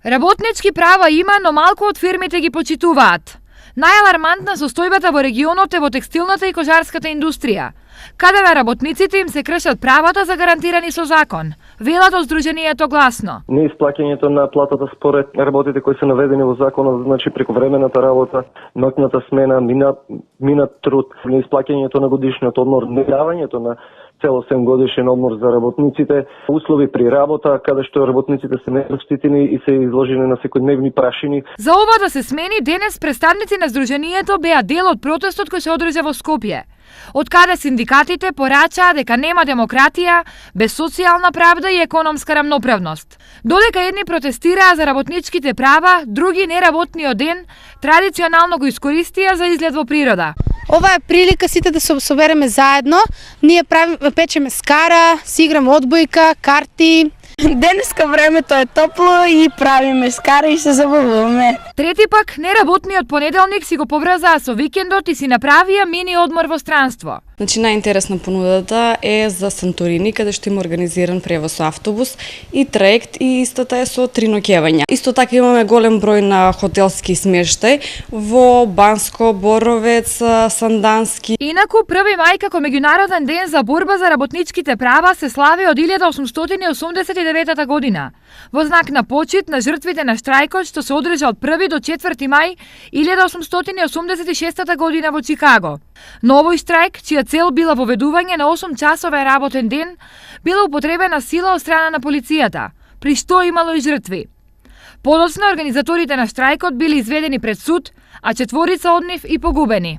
Работнички права има, но малку од фирмите ги почитуваат. Најалармантна состојбата во регионот е во текстилната и кожарската индустрија, каде на работниците им се кршат правата загарантирани со закон, велат од Сдруженијето Гласно. Неисплаќањето на платата според работите кои се наведени во законот, значи прековремената работа, ноќната смена, минат труд, неисплаќањето на годишниот одмор, недавањето на целосен годишен одмор за работниците, услови при работа, каде што работниците се незаштитени и се изложени на секојдневни прашини. За ова да се смени, денес представници на Сдруженијето беа дел од протестот кој се одржа во Скопје, од каде синдикатите порачаа дека нема демократија без социјална правда и економска рамноправност. Додека едни протестираа за работничките права, други неработниот ден традиционално го искористија за излет во природа. Ова е прилика сите да се собереме заедно. Ние печеме скара, си играме одбојка, карти. Денеска времето е топло и правиме скара и се забавуваме. Трети пак, неработниот понеделник си го поврзаа со викендот и си направија мини одмор во странство. Значи, најинтересна понудата е за Санторини, каде што има организиран превоз со автобус и траект, и истата е со 3 ноќевања. Исто така имаме голем број на хотелски смештај во Банско, Боровец, Сандански. Инаку, 1 мај како меѓународен ден за борба за работничките права се слави од 1889 година, во знак на почит на жртвите на штрајкот што се одржа од 1 до 4 мај 1886 година во Чикаго. Но овој штрајк, чија цел била воведување на 8-часовен работен ден, била употребена сила од страна на полицијата, при што имало и жртви. Подоцна организаторите на штрајкот били изведени пред суд, а 4 од нив и погубени.